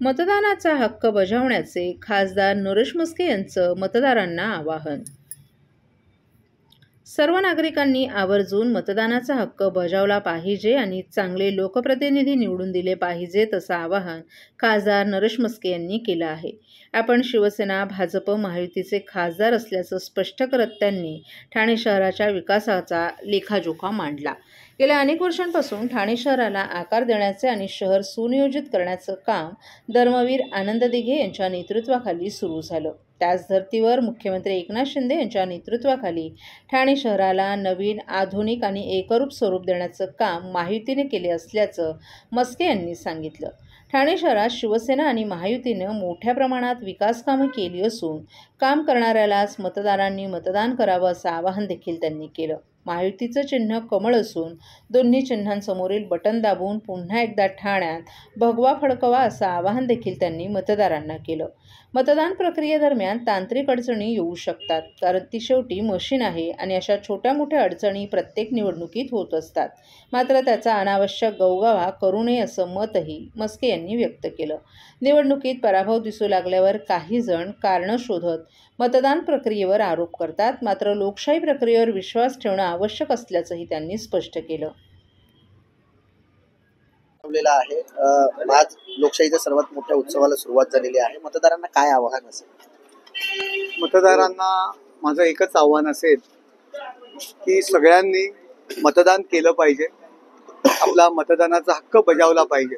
मतदानाचा हक्क बजावण्याचे खासदार नरेश म्हस्के यांचं मतदारांना आवाहन. सर्व नागरिकांनी आवर्जून मतदानाचा हक्क बजावला पाहिजे आणि चांगले लोकप्रतिनिधी निवडून दिले पाहिजेत असं आवाहन खासदार नरेश म्हस्के यांनी केलं आहे. आपण शिवसेना, भाजप, महायुतीचे खासदार असल्याचं स्पष्ट करत त्यांनी ठाणे शहराच्या विकासाचा लेखाजोखा मांडला. गेल्या अनेक वर्षांपासून ठाणे शहराला आकार देण्याचे आणि शहर सुनियोजित करण्याचं काम धर्मवीर आनंद दिघे यांच्या नेतृत्वाखाली सुरू झालं. त्याच धर्तीवर मुख्यमंत्री एकनाथ शिंदे यांच्या नेतृत्वाखाली ठाणे शहराला नवीन, आधुनिक आणि एकरूप स्वरूप देण्याचं काम महायुतीने केले असल्याचं म्हस्के यांनी सांगितलं. ठाणे शहरात शिवसेना आणि महायुतीनं मोठ्या प्रमाणात विकास कामं केली असून काम करणाऱ्यालाच मतदारांनी मतदान करावं असं आवाहन देखील त्यांनी केलं. महायुतीचं चिन्ह कमळ असून दोन्ही चिन्हांसमोरील बटन दाबून पुन्हा एकदा ठाण्यात भगवा फडकवा असं आवाहन देखील त्यांनी मतदारांना केलं. मतदान प्रक्रियेदरम्यान तांत्रिक अडचणी येऊ शकतात, कारण ती शेवटी मशीन आहे आणि अशा छोट्या मोठ्या अडचणी प्रत्येक निवडणुकीत होत असतात. मात्र त्याचा अनावश्यक गवगवा करू नये असं मतही म्हस्के यांनी व्यक्त केलं. निवडणुकीत पराभव दिसू लागल्यावर काही जण कारणं शोधत मतदान प्रक्रियेवर आरोप करतात. मात्र लोकशाही प्रक्रियेवर विश्वास ठेवणं आवश्यक असल्याचंही त्यांनी स्पष्ट केलं. आहे आज लोकशाहीच्या सर्वात मोठ्या उत्सवाला सुरुवात झालेली आहे. मतदारांना काय आवाहन असेल? मतदारांना माझं एकच आव्हान असेल की सगळ्यांनी मतदान केलं पाहिजे, आपला मतदानाचा हक्क बजावला पाहिजे,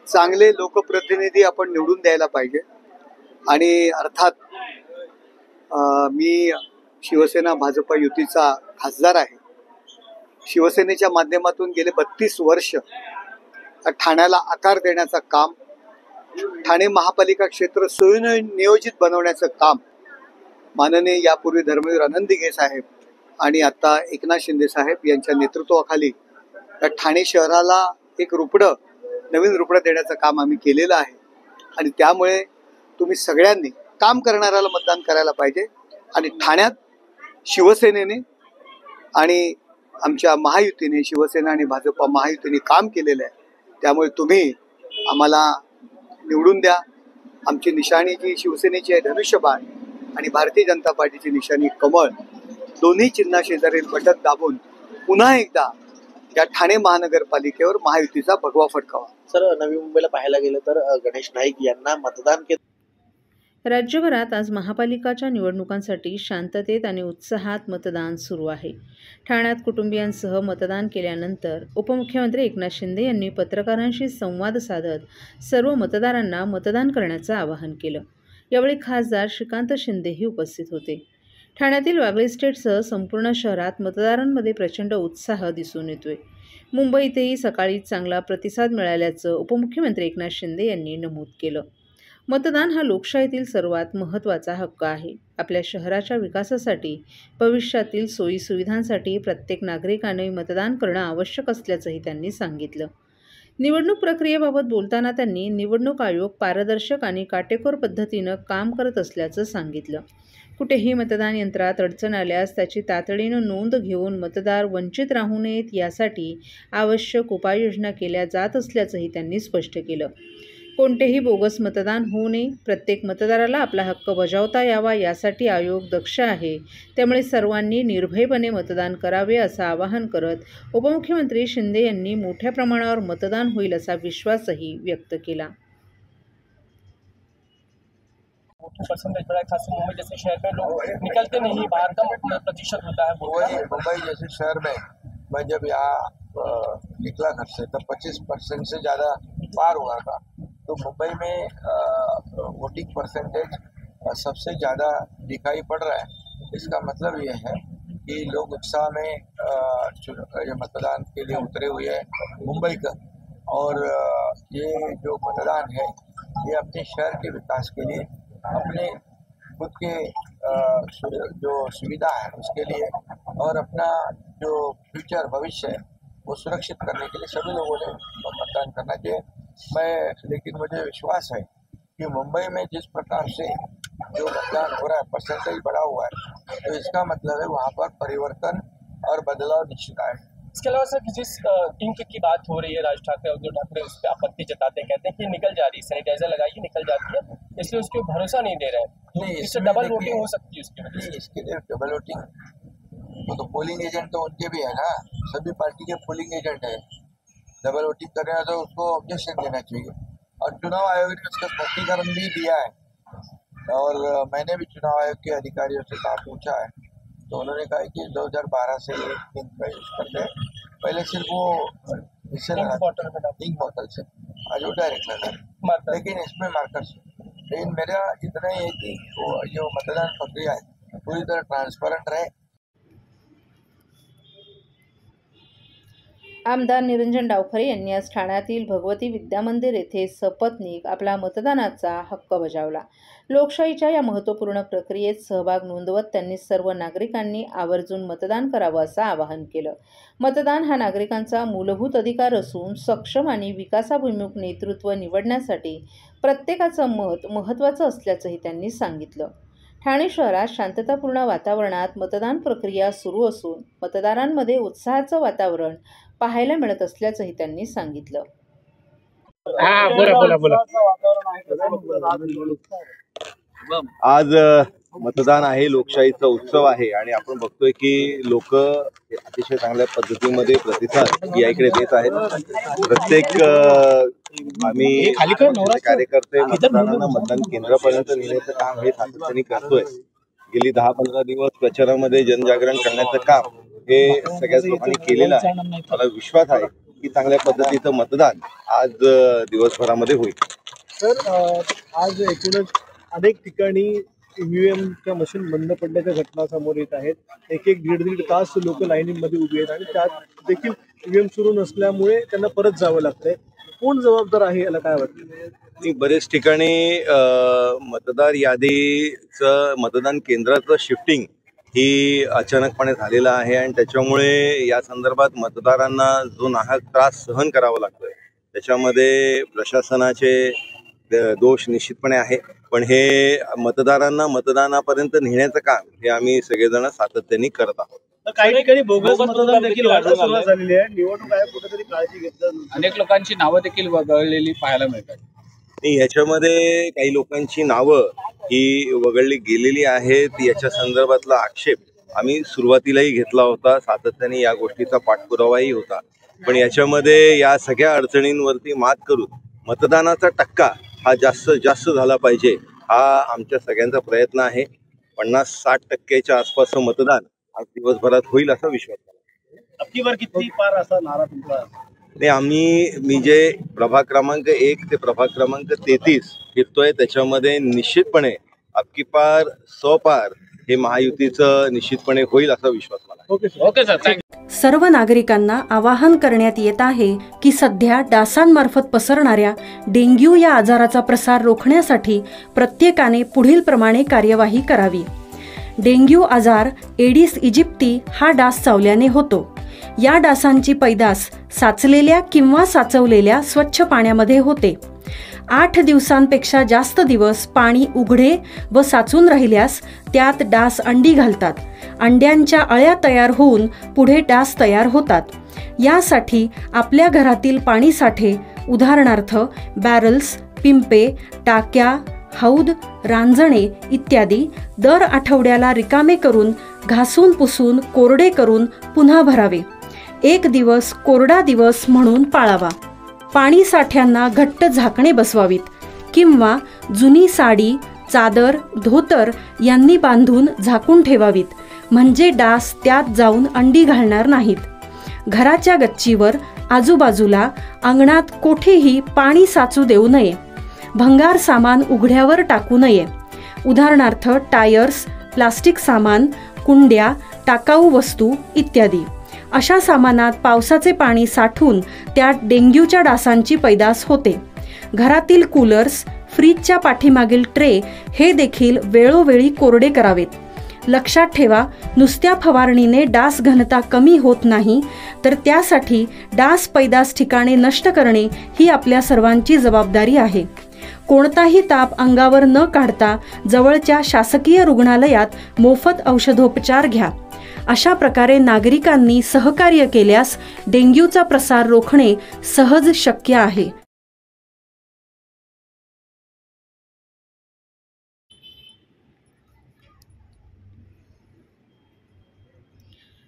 चांगले लोकप्रतिनिधी आपण निवडून द्यायला पाहिजे. आणि अर्थात मी शिवसेना भाजप युतीचा खासदार आहे. शिवसेनेच्या माध्यमातून गेले 32 वर्ष ठाण्याला आकार देण्याचं काम, ठाणे महापालिका क्षेत्र सुनियोजित बनवण्याचं काम माननीय यापूर्वी धर्मवीर आनंद दिघे साहेब आणि आता एकनाथ शिंदे साहेब यांच्या नेतृत्वाखाली ठाणे शहराला एक नवीन रुपडं देण्याचं काम आम्ही केलेलं आहे. आणि त्यामुळे तुम्ही सगळ्यांनी काम करणाऱ्याला मतदान करायला पाहिजे. आणि ठाण्यात शिवसेनेने आणि आमच्या महायुतीने, शिवसेना आणि भाजप महायुतीने काम केलेलं आहे. त्यामुळे तुम्ही आम्हाला निवडून द्या. आमची निशाणी जी शिवसेनेची आहे धनुष्यबाण आणि भारतीय जनता पार्टीची निशाणी कमळ, दोन्ही चिन्हा शेजारील बटन दाबून पुन्हा एकदा या ठाणे महानगरपालिकेवर महायुतीचा भगवा फडकावा. सर, नवी मुंबईला पाहायला गेलं तर गणेश नाईक यांना मतदान केलं. राज्यभरात आज महापालिकाच्या निवडणुकांसाठी शांततेत आणि उत्साहात मतदान सुरू आहे. ठाण्यात कुटुंबियांसह मतदान केल्यानंतर उपमुख्यमंत्री एकनाथ शिंदे यांनी पत्रकारांशी संवाद साधत सर्व मतदारांना मतदान करण्याचं आवाहन केलं. यावेळी खासदार श्रीकांत शिंदेही उपस्थित होते. ठाण्यातील वागळे इस्टेटसह संपूर्ण शहरात मतदारांमध्ये प्रचंड उत्साह दिसून येतोय. मुंबईतही सकाळी चांगला प्रतिसाद मिळाल्याचं उपमुख्यमंत्री एकनाथ शिंदे यांनी नमूद केलं. मतदान हा लोकशाहीतील सर्वात महत्त्वाचा हक्क आहे. आपल्या शहराच्या विकासासाठी, भविष्यातील सोयीसुविधांसाठी प्रत्येक नागरिकाने मतदान करणं आवश्यक असल्याचंही त्यांनी सांगितलं. निवडणूक प्रक्रियेबाबत बोलताना त्यांनी निवडणूक आयोग पारदर्शक आणि काटेकोर पद्धतीनं काम करत असल्याचं सांगितलं. कुठेही मतदान यंत्रात अडचण आल्यास त्याची तातडीनं नोंद घेऊन मतदार वंचित राहू नयेत यासाठी आवश्यक उपाययोजना केल्या जात असल्याचंही त्यांनी स्पष्ट केलं. कोणतेही बोगस मतदान होऊ नये, प्रत्येक मतदाराला आपला हक्क बजावता यावा यासाठी आयोग दक्ष आहे. त्यामुळे सर्वांनी निर्भयपणे मतदान करावे असं आवाहन करत उपमुख्यमंत्री शिंदे यांनी मोठ्या प्रमाणावर मतदान होईल असा विश्वासही व्यक्त केला. परसेंटेज बढ़ा है, खासकर मुंबई जैसे शहर में लोग निकलते नहीं, बाहर का प्रतिशत होता है. मुंबई जैसे शहर में मैं जब यहाँ निकला घर से तब 25% से ज़्यादा पार हुआ था. तो मुंबई में वोटिंग परसेंटेज सबसे ज़्यादा दिखाई पड़ रहा है. इसका मतलब ये है कि लोग उत्साह में मतदान के लिए उतरे हुए हैं मुंबई का. और ये जो मतदान है ये अपने शहर के विकास के लिए, अपने खुद के जो सुविधा है उसके लिए और अपना जो फ्यूचर भविष्य है वो सुरक्षित करने के लिए सभी लोगों ने मतदान करना चाहिए. लेकिन मुझे विश्वास है कि मुंबई में जिस प्रकार से जो मतदान हो रहा है, परसेंटेज बढ़ा हुआ है, तो इसका मतलब है वहाँ पर परिवर्तन और बदलाव निश्चित आए. इसके अलावा सर जिस इंक की बात हो रही है, राज ठाकरे और उद्धव ठाकरे उस पर आपत्ति जताते हैं, कहते हैं कि निकल जा रही है, सैनिटाइजर लगाइए निकल जाती है, इसलिए उसके भरोसा नहीं दे रहे हैं। नहीं, इससे इसमें डबल देखिए- वोटिंग हो सकती है उसकी वजह से। इसके लिए डबल वोटिंग वो तो पोलिंग एजेंट तो उनके भी है ना, सभी पार्टी के पोलिंग एजेंट है। डबल वोटिंग कर रहे हैं तो उसको ऑब्जेक्शन देना चाहिए, और चुनाव आयोग ने उसका स्पष्टीकरण भी दिया है। और मैंने भी चुनाव आयोग के अधिकारियों से कहा, पूछा है, तो उन्होंने कहा कि 2012 से इंक का यूज करते हैं। पहले सिर्फ वो इससे इंक बॉटल में डालते इंक बोतल से, आज वो डायरेक्ट लगा, मार्कर। लेकिन इसमें मार्कर्स। लेकिन मेरा इतना ही है कि वो जो मतदान प्रक्रिया है पूरी तरह ट्रांसपेरेंट रहे। आमदार निरंजन डावखरे यांनी आज ठाण्यातील भगवती विद्यामंदिर येथे सपत्नीक आपला मतदानाचा हक्क बजावला. लोकशाहीच्या या महत्त्वपूर्ण प्रक्रियेत सहभाग नोंदवत त्यांनी सर्व नागरिकांनी आवर्जून मतदान करावं असं आवाहन केलं. मतदान हा नागरिकांचा मूलभूत अधिकार असून सक्षम आणि विकासाभिमुख नेतृत्व निवडण्यासाठी प्रत्येकाचं मत महत्त्वाचं असल्याचंही त्यांनी सांगितलं. ठाणे शहरात शांततापूर्ण वातावरणात मतदान प्रक्रिया सुरू असून मतदारांमध्ये उत्साहाचं वातावरण पाहायला मिळत असल्याचंही त्यांनी सांगितलं. आज मतदान आहे, लोकशाहीचा उत्सव आहे आणि आपण बघतोय की लोक अतिशय चांगल्या पद्धतीमध्ये प्रतिसाद या इकडे देत आहेत. प्रत्येक आम्ही कार्यकर्ते मतदारांना मतदान केंद्रापर्यंत नेण्याचं काम हे सातत्याने करतोय. गेली 10-15 दिवस प्रचारामध्ये जनजागरण करण्याचं काम हे सगळ्याच लोकांनी केलेलं आहे. मला विश्वास आहे की चांगल्या पद्धतीचं मतदान आज दिवसभरामध्ये होईल. सर, आज एकूणच अनेक ठिकाणी ईव्हीएमच्या मशीन बंद पडण्याच्या घटना समोर येत आहेत. एक दीड तास लोक लाईनीमध्ये उभी आहेत आणि त्यात देखील ईव्हीएम सुरू नसल्यामुळे त्यांना परत जावं लागतंय. कोण जबाबदार आहे याला काय वाटतं? बरेच ठिकाणी मतदार यादीचं मतदान केंद्राचं शिफ्टिंग ही अचानकपणे झालेलं आहे आणि त्याच्यामुळे या संदर्भात मतदारांना जो नाहक त्रास सहन करावा लागतोय त्याच्यामध्ये प्रशासनाचे दोष निश्चितपणे आहे. पण हे मतदारांना मतदानापर्यंत नेण्याचं काम हे आम्ही सगळेजण सातत्याने करत आहोत. काही ठिकाणी बोगस मतदान देखील व्हायला सुरुवात झालेली आहे. निवडणूक आयोग कुठेतरी काळजी घेतली, अनेक लोकांची नावं देखील वगळलेली पाहायला मिळतात. याच्यामध्ये काही लोकांची नावं ही वगळली गेलेली आहेत. याच्या संदर्भातला आक्षेप आम्ही सुरुवातीलाही घेतला होता, सातत्याने या गोष्टीचा पाठपुरावाही होता. पण याच्यामध्ये या सगळ्या अडचणींवरती मात करून मतदानाचा टक्का हा जास्त झाला पाहिजे हा आमच्या सगळ्यांचा प्रयत्न आहे. 50-60% आसपास मतदान आज दिवसभरात होईल असा विश्वास आहे. अबकी बार किती पार असा नारा तुमचा? मी जे प्रभाग क्रमांक 1 ते प्रभाग क्रमांक 33 फिरतोय त्याच्यामध्ये निश्चितपणे अबकी पार 100 पार हे महायुतीचं निश्चितपणे होईल असा विश्वास मला. Okay sir, thank you. सर्व नागरिकांना आवाहन करण्यात येत आहे की सध्या डासांमार्फत पसरणाऱ्या डेंग्यू या आजाराचा प्रसार रोखण्यासाठी प्रत्येकाने पुढील प्रमाणे कार्यवाही करावी. डेंग्यू आजार एडिस इजिप्ती हा डास चावल्याने होतो. या डासांची पैदास साचलेल्या किंवा साचवलेल्या स्वच्छ पाण्यामध्ये होते. 8 दिवसांपेक्षा जास्त दिवस पाणी उघडे व साचून राहिल्यास त्यात डास अंडी घालतात. अंड्यांच्या अळ्या तयार होऊन पुढे डास तयार होतात. यासाठी आपल्या घरातील पाणी साठे उदाहरणार्थ बॅरल्स, पिंपे, टाक्या, हौद, रांजणे इत्यादी दर आठवड्याला रिकामे करून घासून पुसून कोरडे करून पुन्हा भरावे. 1 दिवस कोरडा दिवस म्हणून पाळावा. पाणी साठ्यांना घट्ट झाकणे बसवावीत किंवा जुनी साडी, चादर, धोतर यांनी बांधून झाकून ठेवावीत, म्हणजे डास त्यात जाऊन अंडी घालणार नाहीत. घराच्या गच्चीवर, आजूबाजूला, अंगणात कोठेही पाणी साचू देऊ नये. भंगार सामान उघड्यावर टाकू नये. उदाहरणार्थ टायर्स, प्लास्टिक सामान, कुंड्या, टाकाऊ वस्तू इत्यादी. अशा सामानात पावसाचे पाणी साठून त्यात डेंग्यूच्या डासांची पैदास होते. घरातील कूलर्स, फ्रीजच्या पाठीमागील ट्रे हे देखील वेळोवेळी कोरडे करावेत. लक्षात ठेवा, नुसत्या फवारणीने डास घनता कमी होत नाही, तर त्यासाठी डास पैदास ठिकाणे नष्ट करणे ही आपल्या सर्वांची जबाबदारी आहे. कोणताही ताप अंगावर न काढता जवळच्या शासकीय रुग्णालयात मोफत औषधोपचार घ्या. अशा प्रकारे नागरिकांनी सहकार्य केल्यास डेंग्यूचा प्रसार रोखणे सहज शक्य आहे.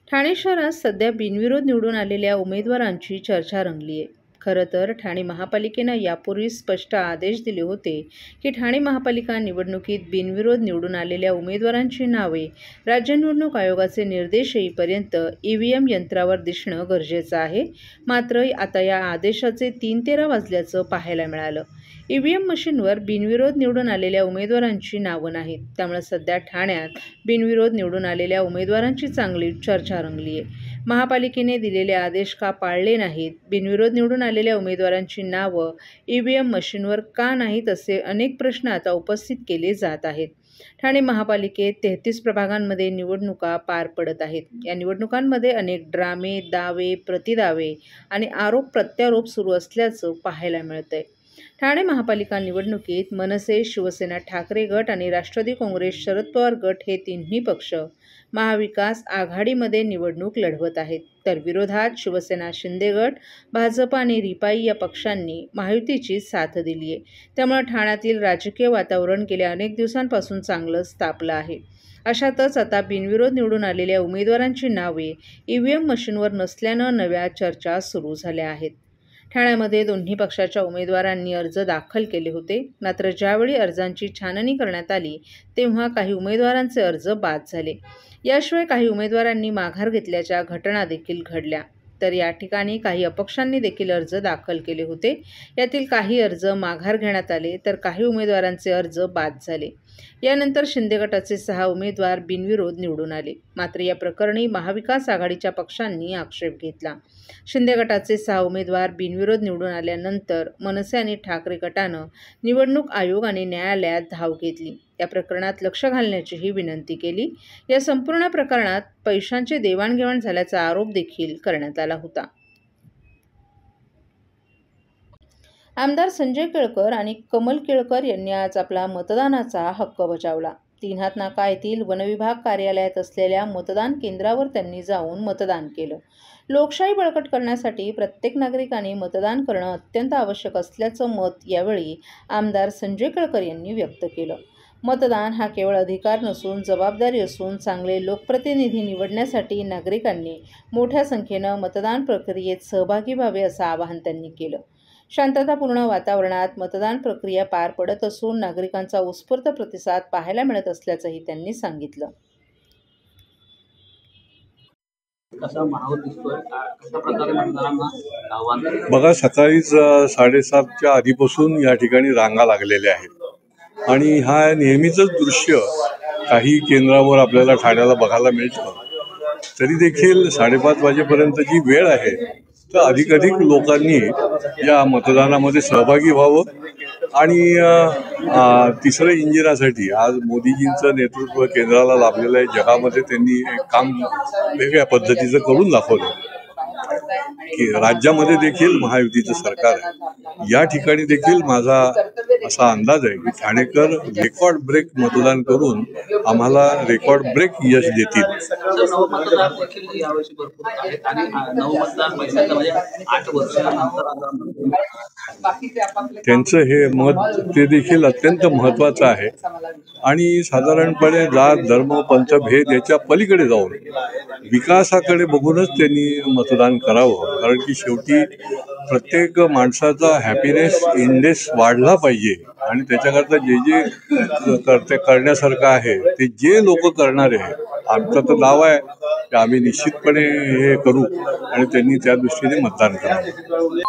ठाणे शहरात सध्या बिनविरोध निवडून आलेल्या उमेदवारांची चर्चा रंगली आहे. खरं तर ठाणे महापालिकेनं यापूर्वी स्पष्ट आदेश दिले होते की ठाणे महापालिका निवडणुकीत बिनविरोध निवडून आलेल्या उमेदवारांची नावे राज्य निवडणूक आयोगाचे निर्देश येईपर्यंत EVM यंत्रावर दिसणं गरजेचं आहे. मात्र आता या आदेशाचे 3:13 वाजल्याचं पाहायला मिळालं. EVM मशीनवर बिनविरोध निवडून आलेल्या उमेदवारांची नावं नाहीत. त्यामुळे सध्या ठाण्यात बिनविरोध निवडून आलेल्या उमेदवारांची चांगली चर्चा रंगली आहे. महापालिकेने दिलेले आदेश का पाळले नाहीत, बिनविरोध निवडून आलेल्या उमेदवारांची नावं EVM मशीनवर का नाहीत, असे अनेक प्रश्न आता उपस्थित केले जात आहेत. ठाणे महापालिकेत 33 प्रभागांमध्ये निवडणुका पार पडत आहेत. या निवडणुकांमध्ये अनेक ड्रामे, दावे, प्रतिदावे आणि आरोप प्रत्यारोप सुरू असल्याचं पाहायला मिळतंय. ठाणे महापालिका निवडणुकीत मनसे, शिवसेना ठाकरे गट आणि राष्ट्रवादी काँग्रेस शरद पवार गट हे तिन्ही पक्ष महाविकास आघाडीमध्ये निवडणूक लढवत आहेत. तर विरोधात शिवसेना शिंदे गट, भाजप आणि रिपाई या पक्षांनी महायुतीची साथ दिली आहे. त्यामुळे ठाण्यातील राजकीय वातावरण गेल्या अनेक दिवसांपासून चांगलंच तापलं आहे. अशातच आता बिनविरोध निवडून आलेल्या उमेदवारांची नावे EVM मशीनवर नसल्यानं नव्या चर्चा सुरू झाल्या आहेत. ठाण्यामध्ये दोन्ही पक्षाच्या उमेदवारांनी अर्ज दाखल केले होते. मात्र ज्यावेळी अर्जांची छाननी करण्यात आली तेव्हा काही उमेदवारांचे अर्ज बाद झाले. याशिवाय काही उमेदवारांनी माघार घेतल्याच्या घटना देखील घडल्या. तर या ठिकाणी काही अपक्षांनी देखील अर्ज दाखल केले होते. यातील काही अर्ज माघार घेण्यात आले तर काही उमेदवारांचे अर्ज बाद झाले. यानंतर शिंदे गटाचे 6 उमेदवार बिनविरोध निवडून आले. मात्र या प्रकरणी महाविकास आघाडीच्या पक्षांनी आक्षेप घेतला. शिंदे गटाचे 6 उमेदवार बिनविरोध निवडून आल्यानंतर मनसे आणि ठाकरे गटानं निवडणूक आयोग आणि न्यायालयात धाव घेतली. या प्रकरणात लक्ष घालण्याचीही विनंती केली. या संपूर्ण प्रकरणात पैशांची देवाणघेवाण झाल्याचा आरोप देखील करण्यात आला होता. आमदार संजय केळकर आणि कमल केळकर यांनी आज आपला मतदानाचा हक्क बजावला. 3 हात नाका येथील वनविभाग कार्यालयात असलेल्या मतदान केंद्रावर त्यांनी जाऊन मतदान केलं. लोकशाही बळकट करण्यासाठी प्रत्येक नागरिकाने मतदान करणं अत्यंत आवश्यक असल्याचं मत यावेळी आमदार संजय केळकर यांनी व्यक्त केलं. मतदान हा केवळ अधिकार नसून जबाबदारी असून चांगले लोकप्रतिनिधी निवडण्यासाठी नागरिकांनी मोठ्या संख्येनं मतदान प्रक्रियेत सहभागी व्हावे असं आवाहन त्यांनी केलं. शांततापूर्ण वातावरणात मतदान प्रक्रिया पार पडत असून नागरिकांचा उत्स्फूर्त प्रतिसाद पाहायला मिळत असल्याचंही त्यांनी सांगितलं. बघा, सकाळीच 7:30च्या आधीपासून या ठिकाणी रांगा लागलेल्या आहेत आणि हा नेहमीच दृश्य काही केंद्रावर आपल्याला ठाण्याला बघायला मिळतं. तरी देखील 5:30 वाजेपर्यंत जी वेळ आहे तर अधिकाधिक लोकांनी या मतदानामध्ये सहभागी व्हावं आणि तिसऱ्या इंजिनासाठी आज मोदीजींचं नेतृत्व केंद्राला लाभलेलं आहे. जगामध्ये त्यांनी एक काम वेगळ्या पद्धतीचं करून दाखवलं की राज्यामध्ये देखील महायुतीचं सरकार आहे. या ठिकाणी देखील माझा असा अंदाज आहे की ठाणेकर रेकॉर्ड ब्रेक मतदान करून आम्हाला रेकॉर्ड ब्रेक यश देतील. त्यांचं हे मत ते देखील अत्यंत महत्वाचं आहे आणि साधारणपणे जात धर्म पंथभेद याच्या पलीकडे जाऊन विकासाकडे बघूनच त्यांनी मतदान करावं. कारण की शेवटी प्रत्येक माणसाचा हॅपीनेस इंडेक्स वाढला पाहिजे आणि त्याच्याकरता जे जे करण्यासारखं आहे ते जे लोक करणारे आहे, आमचा तर दावा आहे की आम्ही निश्चितपणे हे करू आणि त्यांनी त्या दृष्टीने मतदान करावं.